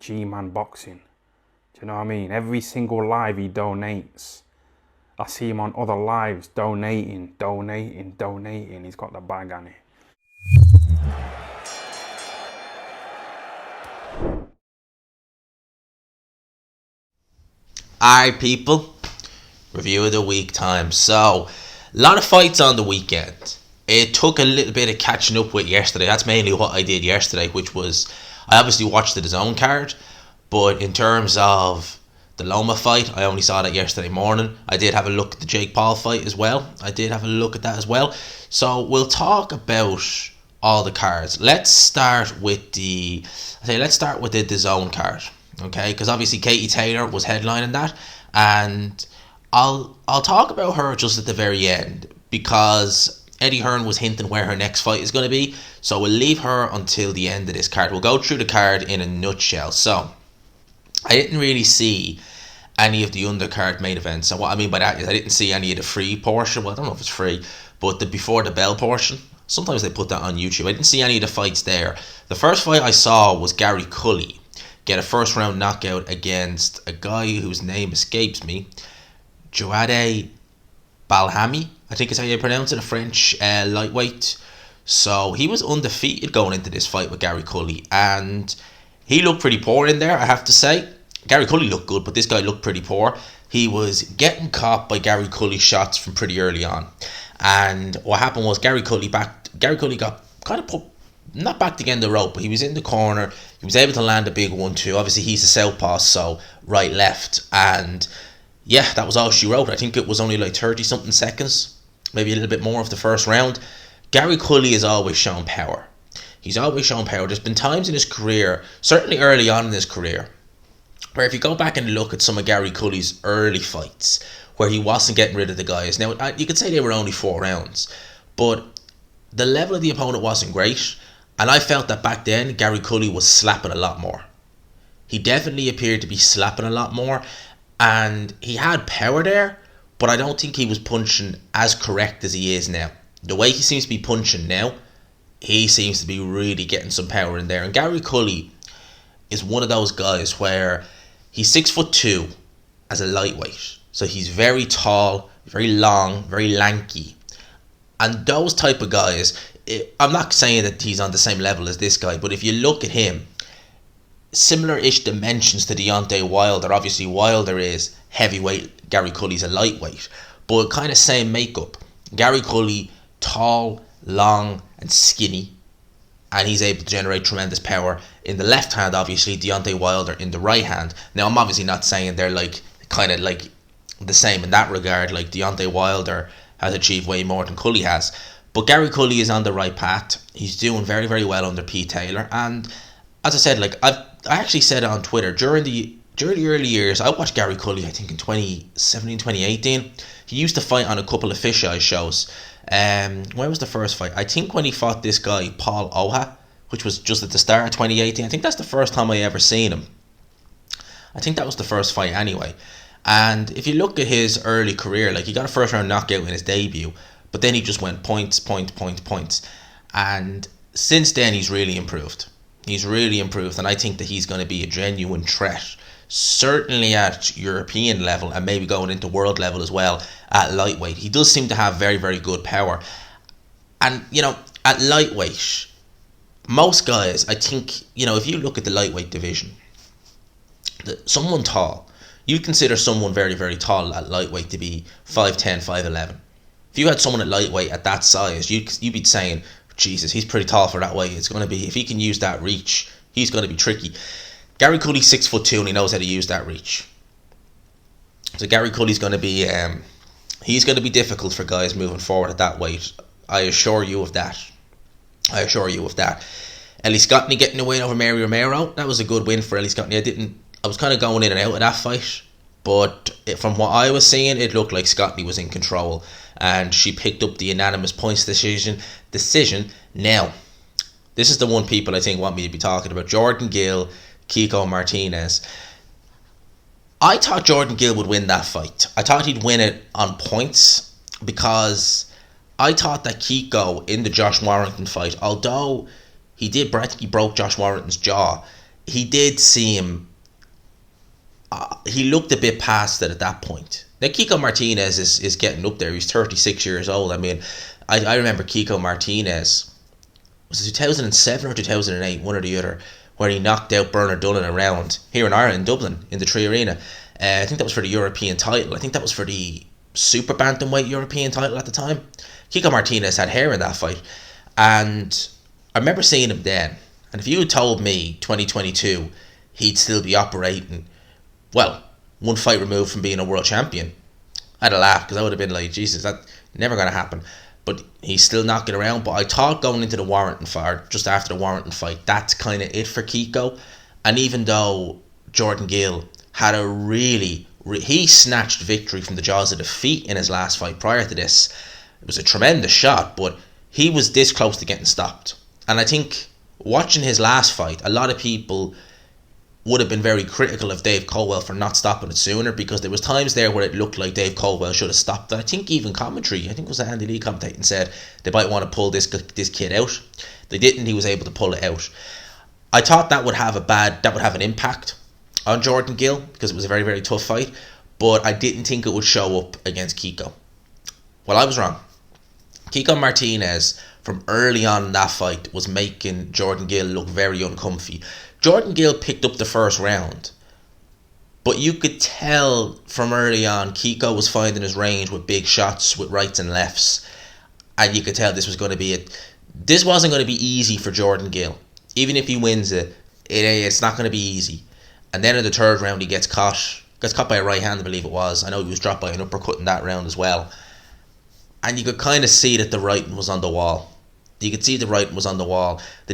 G-Man Boxing. Do you know what I mean? Every single live he donates. I see him on other lives donating. He's got the bag on it. Alright, people, review of the week time. So, a lot of fights on the weekend. It took a little bit of catching up with yesterday. That's mainly what I did yesterday, which was, I obviously watched the DAZN card, but in terms of the Loma fight, I only saw that yesterday morning. I did have a look at the Jake Paul fight as well. So we'll talk about all the cards. Let's start with the DAZN card. Okay, because obviously Katie Taylor was headlining that, and I'll talk about her just at the very end because Eddie Hearn was hinting where her next fight is going to be, so we'll leave her until the end of this card. We'll go through the card in a nutshell. So I didn't really see any of the undercard main events, and what I mean by that is I didn't see any of the free portion. Well, I don't know if it's free, but the before the bell portion. Sometimes they put that on YouTube. I didn't see any of the fights there. The first fight I saw was Gary Cully get a first round knockout against a guy whose name escapes me, Joade Balhami, I think is how you pronounce it, a French lightweight. So he was undefeated going into this fight with Gary Cully, and he looked pretty poor in there, I have to say. Gary Cully looked good, but this guy looked pretty poor. He was getting caught by Gary Cully's shots from pretty early on, and what happened was Gary Cully got kind of put, not backed against the rope, but he was in the corner. He was able to land a big 1-2. Obviously, he's a southpaw, so right, left. And yeah, that was all she wrote. I think it was only like 30-something seconds, maybe a little bit more of the first round. Gary Cully has always shown power. He's always shown power. There's been times in his career, certainly early on in his career, where if you go back and look at some of Gary Cully's early fights, where he wasn't getting rid of the guys. Now, you could say they were only 4 rounds, but the level of the opponent wasn't great. And I felt that back then, Gary Cully was slapping a lot more. He definitely appeared to be slapping a lot more. And he had power there, but I don't think he was punching as correct as he is now. The way he seems to be punching now, he seems to be really getting some power in there. And Gary Cully is one of those guys where he's 6'2" as a lightweight. So he's very tall, very long, very lanky. And those type of guys, I'm not saying that he's on the same level as this guy, but if you look at him, similar-ish dimensions to Deontay Wilder. Obviously, Wilder is heavyweight, Gary Cully's a lightweight, but kind of same makeup. Gary Cully, tall, long, and skinny, and he's able to generate tremendous power in the left hand, obviously, Deontay Wilder in the right hand. Now, I'm obviously not saying they're kind of the same in that regard, like Deontay Wilder has achieved way more than Cully has. But Gary Cully is on the right path. He's doing very, very well under Pete Taylor. And as I said, I actually said it on Twitter, during the early years, I watched Gary Cully, I think in 2017, 2018. He used to fight on a couple of fisheye shows. When was the first fight? I think when he fought this guy, Paul Oha, which was just at the start of 2018. I think that's the first time I ever seen him. I think that was the first fight anyway. And if you look at his early career, he got a first round knockout in his debut, but then he just went points. And since then, he's really improved. And I think that he's going to be a genuine threat, certainly at European level and maybe going into world level as well at lightweight. He does seem to have very, very good power. And, at lightweight, most guys, I think, if you look at the lightweight division, someone tall, you consider someone very, very tall at lightweight to be 5'10", 5'11". If you had someone at lightweight at that size, you'd be saying, Jesus, he's pretty tall for that weight. It's going to be, if he can use that reach, he's going to be tricky. Gary Cully's 6'2", and he knows how to use that reach. So Gary Cully's going to be, he's going to be difficult for guys moving forward at that weight. I assure you of that. Ellie Scottney getting a win over Mary Romero. That was a good win for Ellie Scottney. I was kind of going in and out of that fight, but from what I was seeing, it looked like Scottney was in control, and she picked up the unanimous points decision. Now, this is the one people I think want me to be talking about. Jordan Gill, Kiko Martinez. I thought Jordan Gill would win that fight. I thought he'd win it on points because I thought that Kiko in the Josh Warrington fight, although he broke Josh Warrington's jaw, he did seem... he looked a bit past it at that point. Now, Kiko Martinez is getting up there. He's 36 years old. I mean, I remember Kiko Martinez, was it 2007 or 2008, one or the other, where he knocked out Bernard Dunn in a round here in Ireland, in Dublin, in the Tree Arena. I think that was for the European title. I think that was for the super bantamweight European title at the time. Kiko Martinez had hair in that fight. And I remember seeing him then. And if you had told me 2022 he'd still be operating, well, one fight removed from being a world champion, I'd have laughed, because I would have been like, Jesus, that's never going to happen. But he's still knocking around. But I thought going into the Warrington fight, just after the Warrington fight, that's kind of it for Kiko. And even though Jordan Gill had a he snatched victory from the jaws of defeat in his last fight prior to this. It was a tremendous shot, but he was this close to getting stopped. And I think watching his last fight, a lot of people would have been very critical of Dave Colwell for not stopping it sooner, because there was times there where it looked like Dave Colwell should have stopped it. I think even commentary, I think it was Andy Lee commentating, said they might want to pull this kid out. They didn't. He was able to pull it out. I thought that would have an impact on Jordan Gill, because it was a very, very tough fight, but I didn't think it would show up against Kiko. Well, I was wrong. Kiko Martinez, from early on in that fight, was making Jordan Gill look very uncomfy. Jordan Gill picked up the first round, but you could tell from early on Kiko was finding his range with big shots, with rights and lefts, and you could tell this was going to be it. This wasn't going to be easy for Jordan Gill. Even if he wins it's not going to be easy. And then in the third round he gets caught by a right hand, I believe it was. I know he was dropped by an uppercut in that round as well. And you could kind of see that the writing was on the wall. The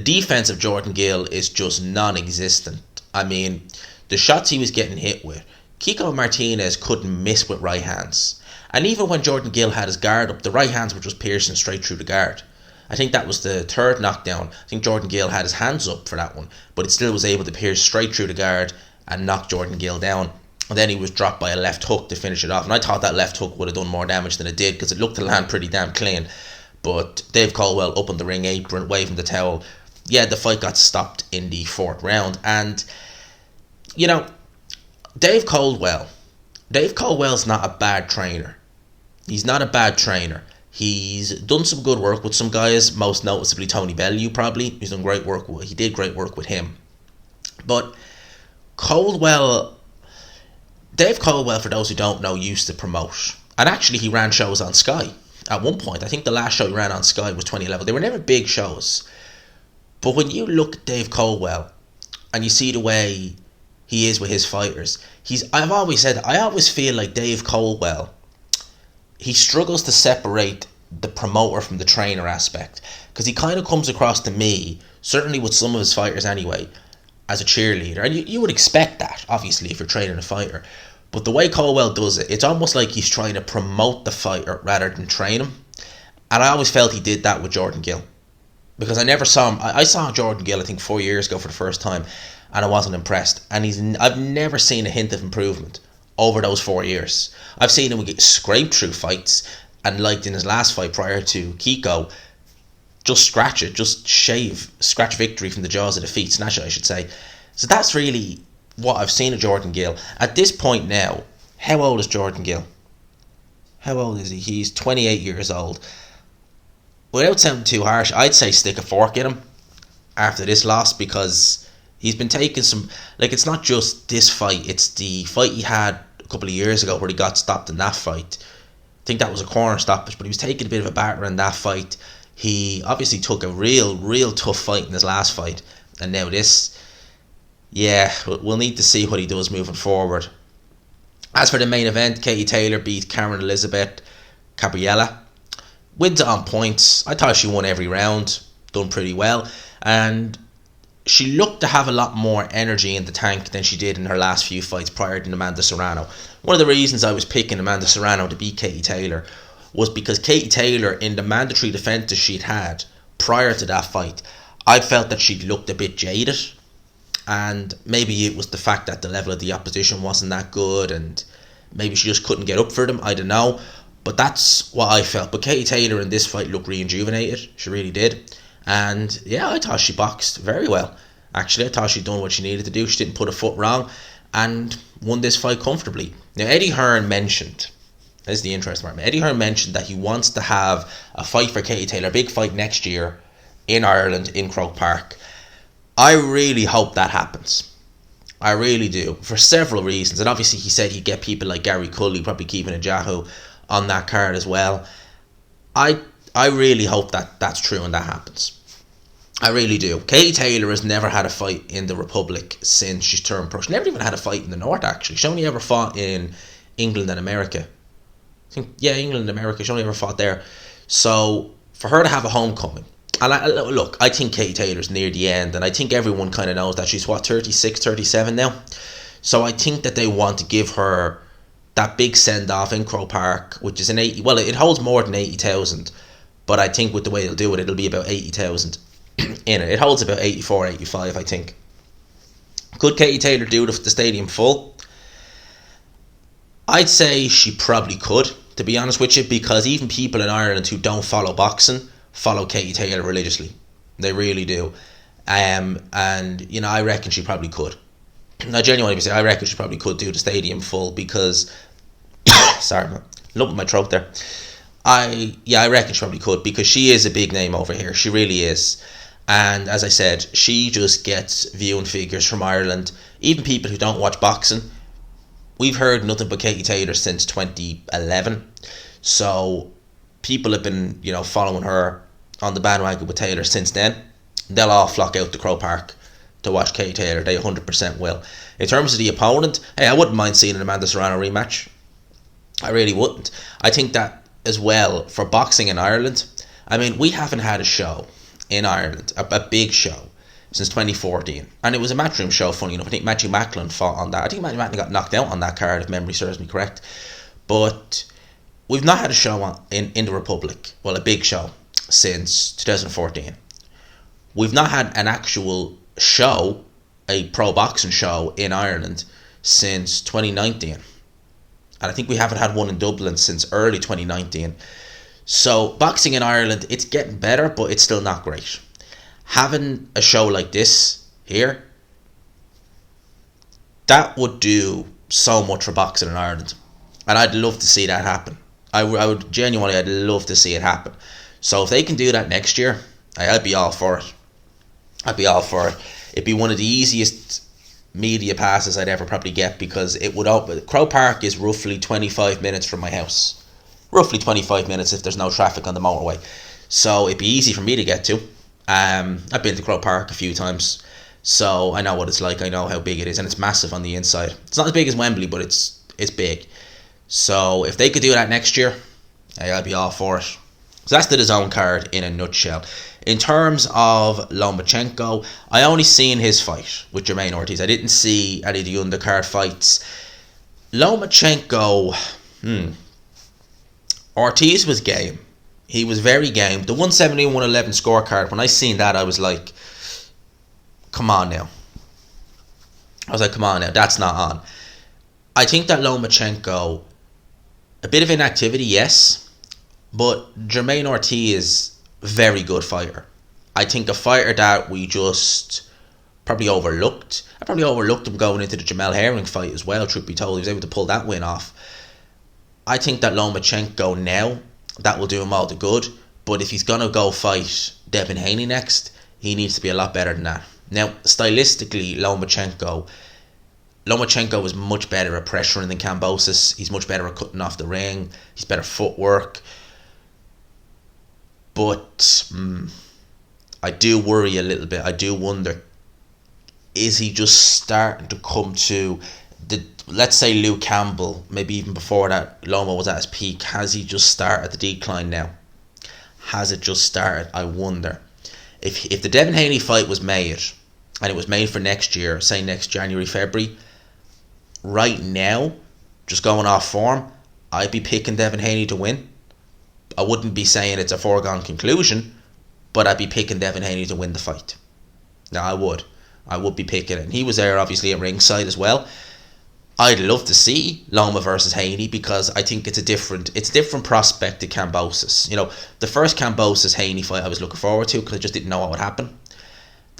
defense of Jordan Gill is just non-existent. I mean, the shots he was getting hit with, Kiko Martinez couldn't miss with right hands. And even when Jordan Gill had his guard up, the right hands were just piercing straight through the guard. I think that was the third knockdown. I think Jordan Gill had his hands up for that one, but it still was able to pierce straight through the guard and knock Jordan Gill down. And then he was dropped by a left hook to finish it off. And I thought that left hook would have done more damage than it did, because it looked to land pretty damn clean. But Dave Colwell up on the ring apron, waving the towel. Yeah, the fight got stopped in the fourth round. And, you know, Dave Colwell's not a bad trainer. He's not a bad trainer. He's done some good work with some guys, most noticeably Tony Bellew probably. He's done great work. He did great work with him. But Dave Colwell, for those who don't know, used to promote. And actually he ran shows on Sky at one point. I think the last show he ran on Sky was 2011. They were never big shows. But when you look at Dave Colwell and you see the way he is with his fighters, I always feel like Dave Colwell, he struggles to separate the promoter from the trainer aspect, because he kind of comes across to me, certainly with some of his fighters anyway, as a cheerleader. And you would expect that, obviously, if you're training a fighter. But the way Colwell does it, it's almost like he's trying to promote the fighter rather than train him. And I always felt he did that with Jordan Gill, because I never saw him. I saw Jordan Gill, I think 4 years ago for the first time, and I wasn't impressed. And I've never seen a hint of improvement over those 4 years. I've seen him get scraped through fights, and like in his last fight prior to Kiko, just scratch victory from the jaws of defeat, snatch it, I should say. So that's really what I've seen of Jordan Gill. At this point now, how old is Jordan Gill? How old is he? He's 28 years old. Without sounding too harsh, I'd say stick a fork in him after this loss, because he's been taking some... Like, it's not just this fight, it's the fight he had a couple of years ago where he got stopped in that fight. I think that was a corner stoppage, but he was taking a bit of a batter in that fight. He obviously took a real tough fight in his last fight, and now this... Yeah, we'll need to see what he does moving forward. As for the main event, Katie Taylor beat Cameron Elizabeth Gabriella. Wins it on points. I thought she won every round, done pretty well, and she looked to have a lot more energy in the tank than she did in her last few fights prior to Amanda Serrano. One of the reasons I was picking Amanda Serrano to beat Katie Taylor was because Katie Taylor, in the mandatory defences she'd had prior to that fight, I felt that she'd looked a bit jaded, and maybe it was the fact that the level of the opposition wasn't that good, and maybe she just couldn't get up for them, I don't know, but that's what I felt. But Katie Taylor in this fight looked rejuvenated, she really did, and yeah, I thought she boxed very well. Actually, I thought she'd done what she needed to do. She didn't put a foot wrong and won this fight comfortably. Now, Eddie Hearn mentioned, this is the interesting part, Eddie Hearn mentioned that he wants to have a fight for Katie Taylor, a big fight next year in Ireland, in Croke Park. I really hope that happens. I really do, for several reasons. And obviously he said he'd get people like Gary Cully, probably Kevin Ajahu on that card as well. I really hope that that's true and that happens. I really do. Katie Taylor has never had a fight in the Republic since she's turned pro. She never even had a fight in the North, actually. She only ever fought in England and America. I think, yeah, England and America. She only ever fought there. So, for her to have a homecoming. And look, I think Katie Taylor's near the end. And I think everyone kind of knows that. She's, 36, 37 now? So, I think that they want to give her that big send-off in Croke Park, which is an 80... Well, it holds more than 80,000. But I think with the way they'll do it, it'll be about 80,000. In it. It holds about 84, 85, I think. Could Katie Taylor do the stadium full? I'd say she probably could, to be honest with you, because even people in Ireland who don't follow boxing follow Katie Taylor religiously. They really do. And, you know, I reckon she probably could. I genuinely say, I reckon she probably could do the stadium full because... sorry, man. Lump in my throat there. I reckon she probably could because she is a big name over here. She really is. And as I said, she just gets viewing figures from Ireland. Even people who don't watch boxing. We've heard nothing but Katie Taylor since 2011. So people have been, you know, following her on the bandwagon with Taylor since then. They'll all flock out to Croke Park to watch Katie Taylor. They 100% will. In terms of the opponent, hey, I wouldn't mind seeing an Amanda Serrano rematch. I really wouldn't. I think that as well for boxing in Ireland. I mean, we haven't had a show in Ireland, a big show, since 2014. And it was a matchroom show, funny enough. I think Matthew Macklin fought on that. I think Matthew Macklin got knocked out on that card, if memory serves me correct. But we've not had a show in the Republic, well, a big show, since 2014. We've not had an actual show, a pro boxing show in Ireland, since 2019. And I think we haven't had one in Dublin since early 2019. So boxing in Ireland, it's getting better, but it's still not great. Having a show like this here, that would do so much for boxing in Ireland. And I'd love to see that happen. I would genuinely, I'd love to see it happen. So if they can do that next year, I'd be all for it. I'd be all for it. It'd be one of the easiest media passes I'd ever probably get because it would open. Croke Park is roughly 25 minutes from my house. Roughly 25 minutes if there's no traffic on the motorway. So it'd be easy for me to get to. I've been to Croke Park a few times, so I know what it's like. I know how big it is, and it's massive on the inside. It's not as big as Wembley, but it's big. So if they could do that next year, I'd be all for it. So that's the DAZN card in a nutshell. In terms of Lomachenko, I only seen his fight with Jermaine Ortiz. I didn't see any of the undercard fights. Lomachenko, Ortiz was game. He was very game. The 117-111 scorecard, when I seen that, I was like, come on now. That's not on. I think that Lomachenko, a bit of inactivity, yes, but Jermaine Ortiz, very good fighter. I think a fighter that we just probably overlooked. I probably overlooked him going into the Jamel Herring fight as well, truth be told. He was able to pull that win off. I think that Lomachenko now, that will do him all the good. But if he's going to go fight Devin Haney next, he needs to be a lot better than that. Now, stylistically, Lomachenko is much better at pressuring than Kambosos. He's much better at cutting off the ring. He's better footwork. But I do worry a little bit. I do wonder, is he just starting to come to the, let's say Luke Campbell, maybe even before that Loma was at his peak, has he just started the decline now? Has it just started? I wonder. If the Devin Haney fight was made, and it was made for next year, say next January, February, right now, just going off form, I'd be picking Devin Haney to win. I wouldn't be saying it's a foregone conclusion, but I'd be picking Devin Haney to win the fight. Now, I would be picking it. And he was there, obviously, at ringside as well. I'd love to see Loma versus Haney because I think it's a different prospect to Kambosos. You know, the first Kambosos Haney fight I was looking forward to because I just didn't know what would happen.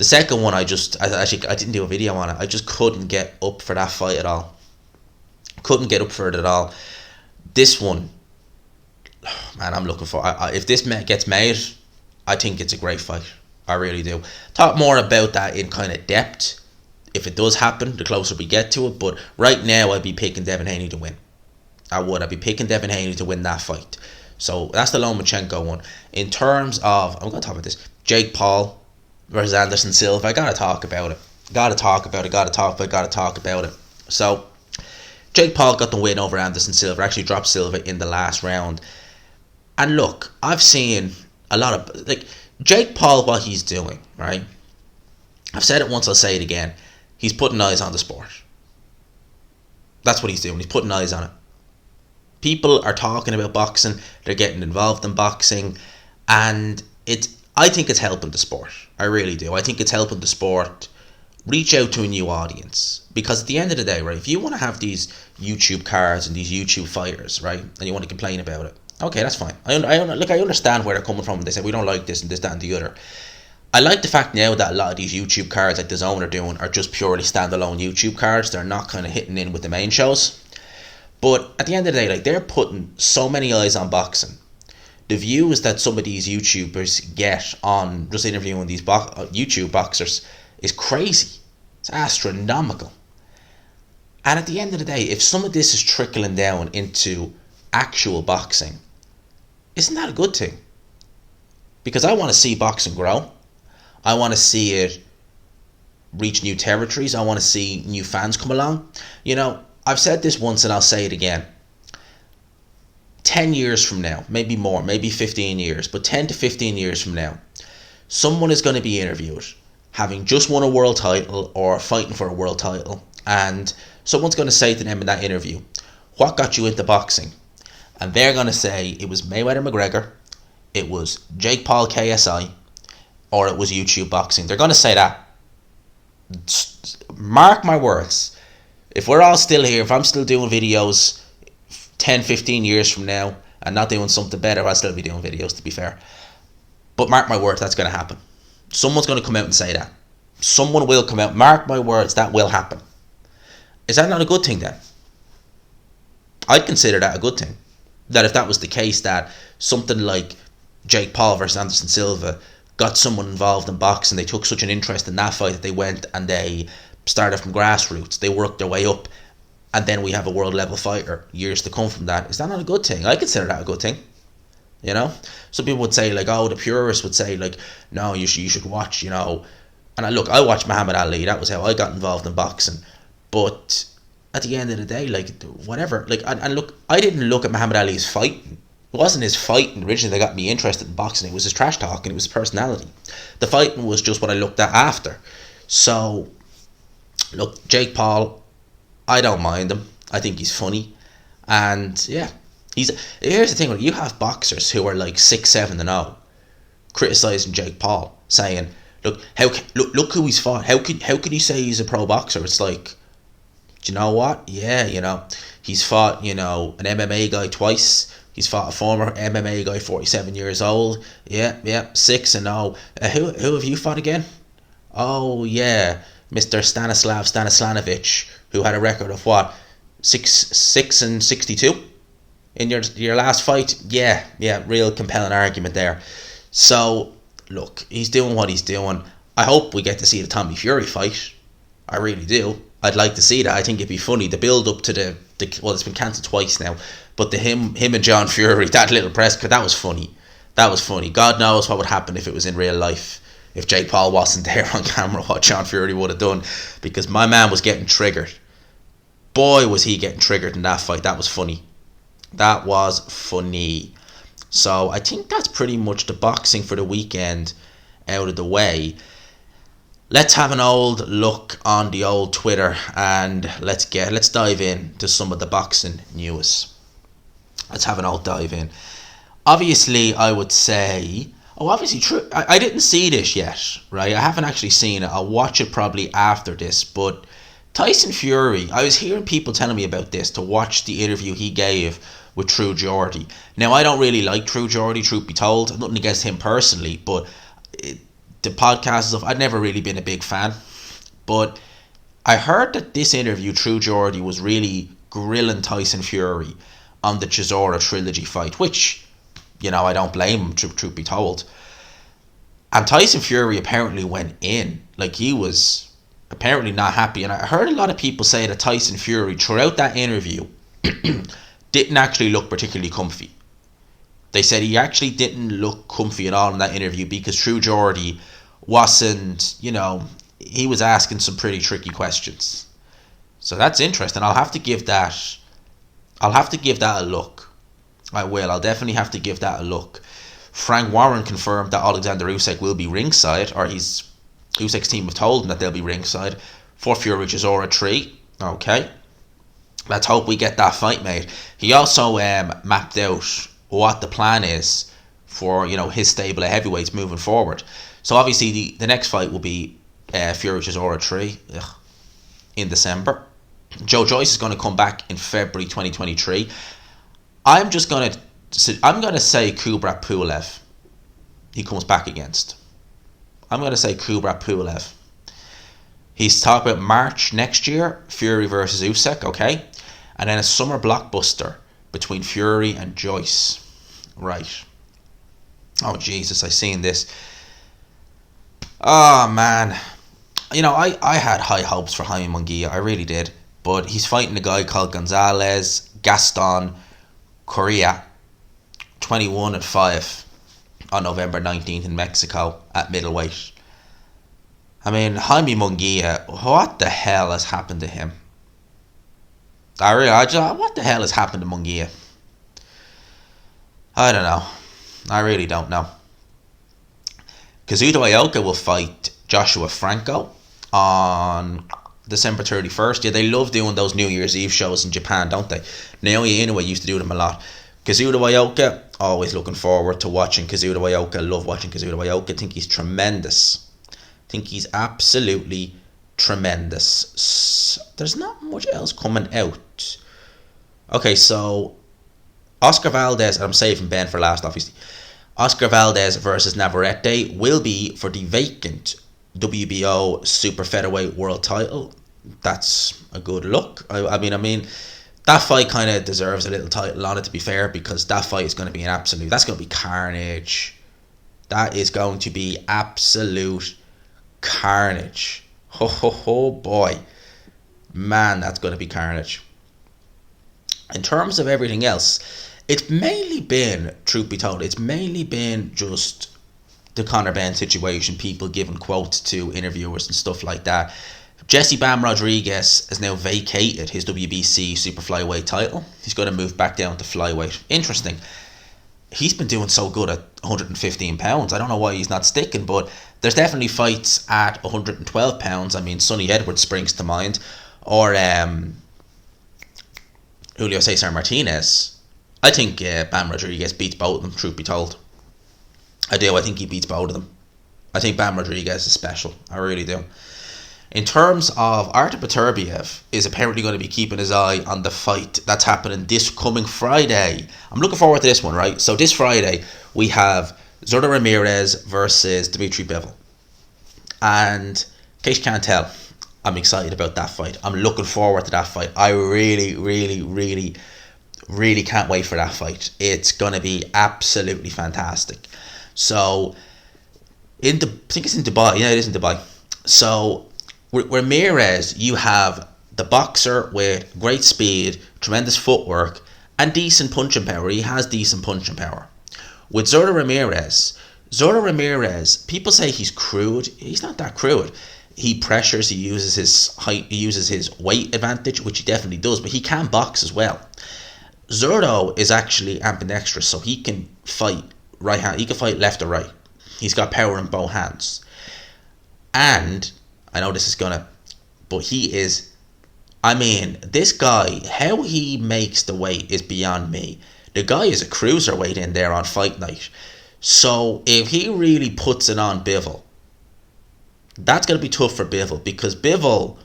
The second one, I didn't do a video on it. I just couldn't get up for that fight at all. Couldn't get up for it at all. This one, man, I'm looking for. If this gets made, I think it's a great fight. I really do. Talk more about that in kind of depth if it does happen, the closer we get to it. But right now, I'd be picking Devin Haney to win. I would. I'd be picking Devin Haney to win that fight. So that's the Lomachenko one. In terms of, I'm going to talk about this, Jake Paul versus Anderson Silva. I got to talk about it. Got to talk about it. So Jake Paul got the win over Anderson Silva. Actually dropped Silva in the last round. And look, I've seen a lot of, like, Jake Paul, what he's doing, right? I've said it once, I'll say it again. He's putting eyes on the sport. That's what he's doing. He's putting eyes on it. People are talking about boxing. They're getting involved in boxing. And I think it's helping the sport. I really do. I think it's helping the sport reach out to a new audience. Because at the end of the day, right, if you want to have these YouTube cards and these YouTube fighters, right, and you want to complain about it, okay, that's fine. I understand where they're coming from. They say, we don't like this and this, that, and the other. I like the fact now that a lot of these YouTube cards like DAZN are doing are just purely standalone YouTube cards. They're not kind of hitting in with the main shows. But at the end of the day, like, they're putting so many eyes on boxing. The views that some of these YouTubers get on just interviewing these YouTube boxers is crazy. It's astronomical. And at the end of the day, if some of this is trickling down into actual boxing, isn't that a good thing? Because I want to see boxing grow. I want to see it reach new territories. I want to see new fans come along. You know, I've said this once and I'll say it again. 10 years from now, maybe more, maybe 15 years, but 10 to 15 years from now, someone is going to be interviewed having just won a world title or fighting for a world title, and someone's going to say to them in that interview, what got you into boxing? And they're going to say it was Mayweather McGregor, it was Jake Paul KSI, or it was YouTube boxing. They're going to say that. Mark my words. If we're all still here, if I'm still doing videos 10, 15 years from now and not doing something better, I'll still be doing videos, to be fair. But mark my words, that's going to happen. Someone's going to come out and say that. Someone will come out. Mark my words, that will happen. Is that not a good thing then? I'd consider that a good thing. That if that was the case, that something like Jake Paul versus Anderson Silva got someone involved in boxing, they took such an interest in that fight that they went and they started from grassroots, they worked their way up, and then we have a world level fighter years to come from that. Is that not a good thing? I consider that a good thing. You know, some people would say, like, oh, the purists would say, like, no, you should watch, you know. And I watched Muhammad Ali. That was how I got involved in boxing. But at the end of the day, like, whatever, like, and look, I didn't look at Muhammad Ali's fighting. It wasn't his fighting originally that got me interested in boxing. It was his trash talking. It was his personality. The fighting was just what I looked at after. So, look, Jake Paul, I don't mind him. I think he's funny. And, yeah. Here's the thing, you have boxers who are like 6-7-0 criticising Jake Paul, saying, look who he's fought. How could he say he's a pro boxer? It's like, do you know what? Yeah, you know, he's fought, you know, an MMA guy twice. He's fought a former MMA guy, 47 years old. Yeah, 6-0. Who have you fought again? Oh yeah, Mr. Stanislav Stanislanovic, who had a record of what, 6-62 in your last fight. Yeah, real compelling argument there. So look, he's doing what he's doing. I hope we get to see the Tommy Fury fight. I really do. I'd like to see that. I think it'd be funny. The build up to the well, it's been cancelled twice now, but the him and John Fury, that little press, that was funny. That was funny. God knows what would happen if it was in real life. If Jake Paul wasn't there on camera, what John Fury would have done, because my man was getting triggered. Boy, was he getting triggered in that fight. That was funny. That was funny. So I think that's pretty much the boxing for the weekend out of the way. Let's have an old look on the old Twitter and let's dive in to some of the boxing news. Let's have an old dive in. Obviously, I would say, true. I didn't see this yet, right? I haven't actually seen it. I'll watch it probably after this, but Tyson Fury, I was hearing people telling me about this, to watch the interview he gave with True Geordie. Now, I don't really like True Geordie, truth be told. Nothing against him personally, but the podcast stuff, I'd never really been a big fan. But I heard that this interview, True Geordie, was really grilling Tyson Fury on the Chisora trilogy fight, which, I don't blame him, truth be told. And Tyson Fury apparently went in. Like, he was apparently not happy. And I heard a lot of people say that Tyson Fury, throughout that interview, didn't actually look particularly comfy. They said he actually didn't look comfy at all in that interview because True Geordie wasn't, he was asking some pretty tricky questions. So that's interesting. I'll have to give that a look. I will. I'll definitely have to give that a look. Frank Warren confirmed that Alexander Usyk will be ringside, or Usyk's team have told him that they'll be ringside for Fury Chisora 3. Okay. Let's hope we get that fight made. He also mapped out what the plan is for, his stable of heavyweights moving forward. So obviously the next fight will be Fury Chisora 3 in December. Joe Joyce is going to come back in February 2023. I'm going to say Kubrat Pulev he comes back against. I'm going to say Kubrat Pulev. He's talking about March next year, Fury versus Usyk, okay? And then a summer blockbuster between Fury and Joyce. Right. Oh, Jesus, I seen this. Oh, man. I had high hopes for Jaime Munguia. I really did. But he's fighting a guy called Gonzalez Gaston Correa, 21-5 on November 19th in Mexico at middleweight. I mean, Jaime Munguia, what the hell has happened to him? What the hell has happened to Munguia? I don't know. I really don't know. Kazuto Ioka will fight Joshua Franco on December 31st. Yeah, they love doing those New Year's Eve shows in Japan, don't they? Naoya Inoue used to do them a lot. Kazuto Ioka, always looking forward to watching Kazuto Ioka. Love watching Kazuto Ioka. Think he's tremendous. Think he's absolutely tremendous. There's not much else coming out. Okay, so Oscar Valdez, and I'm saving Ben for last, obviously. Oscar Valdez versus Navarrete will be for the vacant WBO Super Featherweight World Title. That's a good look. I mean, that fight kind of deserves a little title on it, to be fair, because that fight is going to be that's going to be carnage. That is going to be absolute carnage. Ho, boy. Man, that's going to be carnage. In terms of everything else, it's mainly been, truth be told, just the Conor Benn situation, people giving quotes to interviewers and stuff like that. Jesse Bam Rodriguez has now vacated his WBC super flyweight title. He's going to move back down to flyweight. Interesting. He's been doing so good at 115 pounds. I don't know why he's not sticking, but there's definitely fights at 112 pounds. I mean, Sonny Edwards springs to mind, or Julio Cesar Martinez. I think Bam Rodriguez beats both of them, truth be told. I do. I think he beats both of them. I think Bam Rodriguez is special. I really do. In terms of Artur Beterbiev is apparently going to be keeping his eye on the fight that's happening this coming Friday. I'm looking forward to this one, right? So this Friday we have Zurdo Ramirez versus Dimitri Bivol. And in case you can't tell, I'm excited about that fight. I'm looking forward to that fight. I really, really, really, really can't wait for that fight. It's going to be absolutely fantastic. So, I think it's in Dubai. Yeah, it is in Dubai. So, Ramirez, you have the boxer with great speed, tremendous footwork, and decent punching power. He has decent punching power. With Zurdo Ramirez, people say he's crude. He's not that crude. He pressures, he uses his height, he uses his weight advantage, which he definitely does, but he can box as well. Zurdo is actually ambidextrous, so he can fight right hand, he can fight left or right. He's got power in both hands. And I know this is but he is, this guy, how he makes the weight is beyond me. The guy is a cruiserweight in there on fight night. So if he really puts it on Bivol, that's going to be tough for Bivol, because Bivol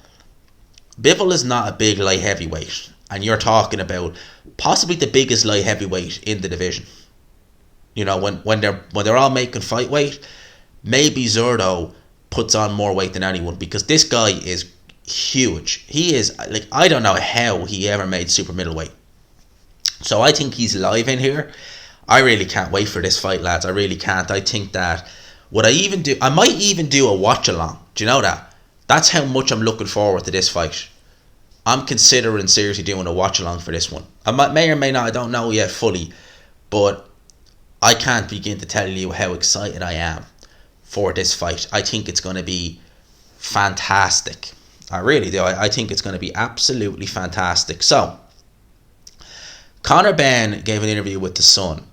is not a big light heavyweight, and you're talking about possibly the biggest light heavyweight in the division. You know, when they're all making fight weight, maybe Zurdo puts on more weight than anyone, because this guy is huge. He is, like, I don't know how he ever made super middleweight. So I think he's live in here. I really can't wait for this fight, lads. I really can't. I think that I might even do a watch along. Do you know that? That's how much I'm looking forward to this fight. I'm considering seriously doing a watch along for this one. I may or may not, I don't know yet fully, but I can't begin to tell you how excited I am for this fight. I think it's going to be fantastic. I really do. I think it's going to be absolutely fantastic. So, Conor Benn gave an interview with The Sun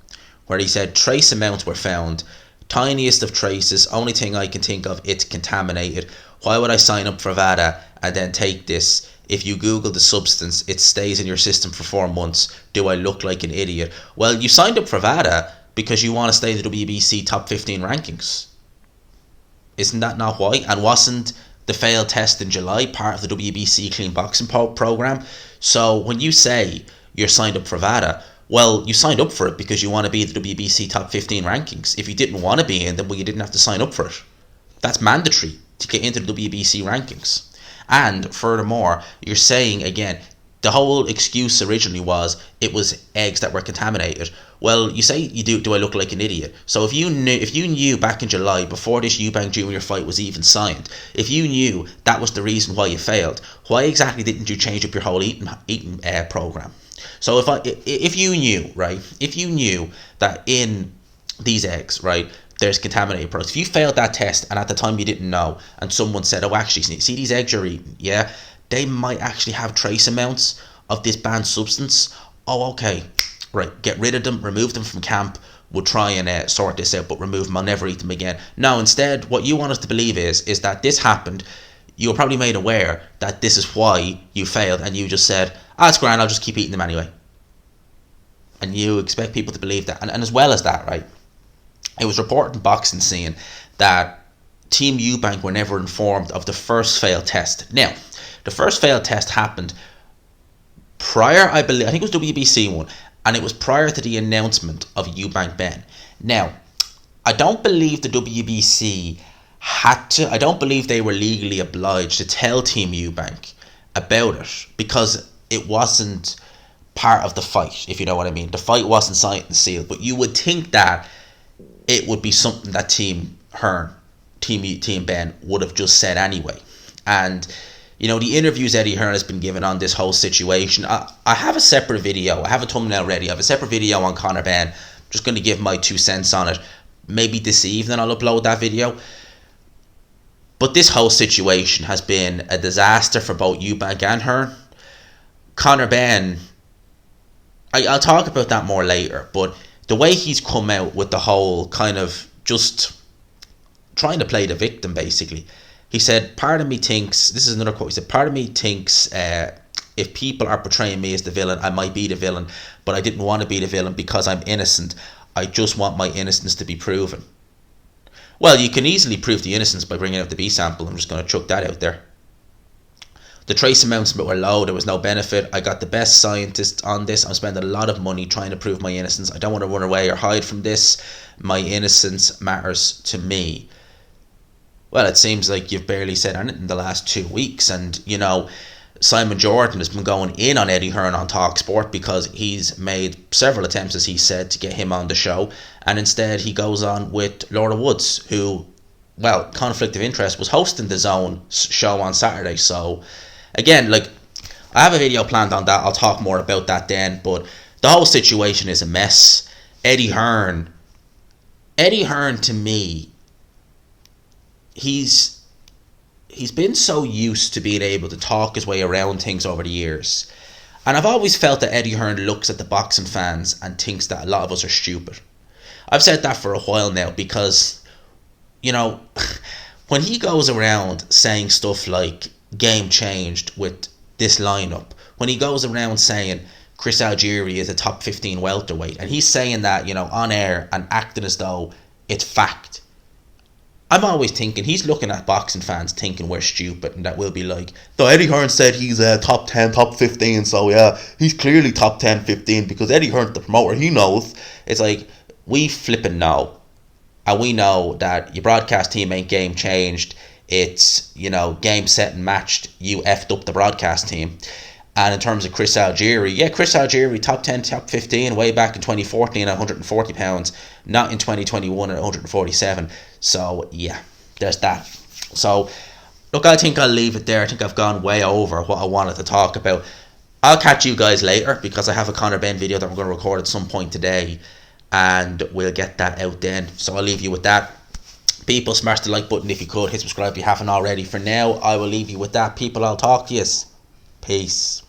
where he said trace amounts were found. Tiniest of traces. Only thing I can think of, it's contaminated. Why would I sign up for VADA and then take this? If you Google the substance, it stays in your system for 4 months. Do I look like an idiot? Well, you signed up for VADA because you want to stay in the WBC top 15 rankings. Isn't that not why? And wasn't the failed test in July part of the WBC clean boxing program? So when you say you're signed up for VADA, well, you signed up for it because you want to be in the WBC top 15 rankings. If you didn't want to be in, then you didn't have to sign up for it. That's mandatory to get into the WBC rankings. And furthermore, you're saying again, the whole excuse originally was it was eggs that were contaminated. Well, you say you do I look like an idiot? So if you knew back in July, before this Eubank Jr. fight was even signed, if you knew that was the reason why you failed, why exactly didn't you change up your whole eating program? So if you knew, right, if you knew that in these eggs, right, there's contaminated products, if you failed that test and at the time you didn't know, and someone said, oh, actually, see these eggs you're eating, yeah, they might actually have trace amounts of this banned substance. Oh, okay, right, get rid of them, remove them from camp. We'll try and sort this out, but remove them. I'll never eat them again. No, instead, what you want us to believe is that this happened. You were probably made aware that this is why you failed, and you just said, it's grand, I'll just keep eating them anyway. And you expect people to believe that. And as well as that, right, it was reported in Boxing Scene that Team Eubank were never informed of the first failed test. Now, the first failed test happened prior, I think it was WBC one, and it was prior to the announcement of Eubank Benn. Now, I don't believe the WBC I don't believe they were legally obliged to tell Team Eubank about it, because it wasn't part of the fight, if you know what I mean. The fight wasn't signed and sealed, but you would think that it would be something that Team Benn would have just said anyway. And you know, the interviews Eddie Hearn has been given on this whole situation, I have a separate video. I have a thumbnail ready. I have a separate video on Conor Benn. I'm just going to give my 2 cents on it. Maybe this evening I'll upload that video. But this whole situation has been a disaster for both Eubank and Hearn. Conor Benn, I'll talk about that more later, but the way he's come out with the whole kind of just trying to play the victim, basically. He said, part of me thinks, this is another quote, he said, part of me thinks if people are portraying me as the villain, I might be the villain, but I didn't want to be the villain because I'm innocent. I just want my innocence to be proven. Well, you can easily prove the innocence by bringing out the B sample. I'm just going to chuck that out there. The trace amounts were low. There was no benefit. I got the best scientists on this. I'm spending a lot of money trying to prove my innocence. I don't want to run away or hide from this. My innocence matters to me. Well, it seems like you've barely said anything in the last 2 weeks. And, you know, Simon Jordan has been going in on Eddie Hearn on Talk Sport because he's made several attempts, as he said, to get him on the show. And instead he goes on with Laura Woods, who, well, conflict of interest, was hosting the DAZN show on Saturday. So, again, like, I have a video planned on that. I'll talk more about that then. But the whole situation is a mess. Eddie Hearn, to me, he's been so used to being able to talk his way around things over the years. And I've always felt that Eddie Hearn looks at the boxing fans and thinks that a lot of us are stupid. I've said that for a while now because, you know, when he goes around saying stuff like game changed with this lineup, when he goes around saying Chris Algieri is a top 15 welterweight, and he's saying that, you know, on air and acting as though it's fact, I'm always thinking he's looking at boxing fans thinking we're stupid, and that we'll be like, though Eddie Hearn said he's top 10, top 15, so yeah, he's clearly top 10, 15 because Eddie Hearn's the promoter, he knows. It's like, we flipping know. And we know that your broadcast team ain't game changed. It's, game set and matched. You effed up the broadcast team. And in terms of Chris Algieri, Chris Algieri, top 10, top 15, way back in 2014 at 140 pounds, not in 2021 at 147. So, there's that. So, look, I think I'll leave it there. I think I've gone way over what I wanted to talk about. I'll catch you guys later because I have a Conor Benn video that we're going to record at some point today, and we'll get that out then. So I'll leave you with that. People, smash the like button if you could. Hit subscribe if you haven't already. For now, I will leave you with that. People, I'll talk to you. Peace.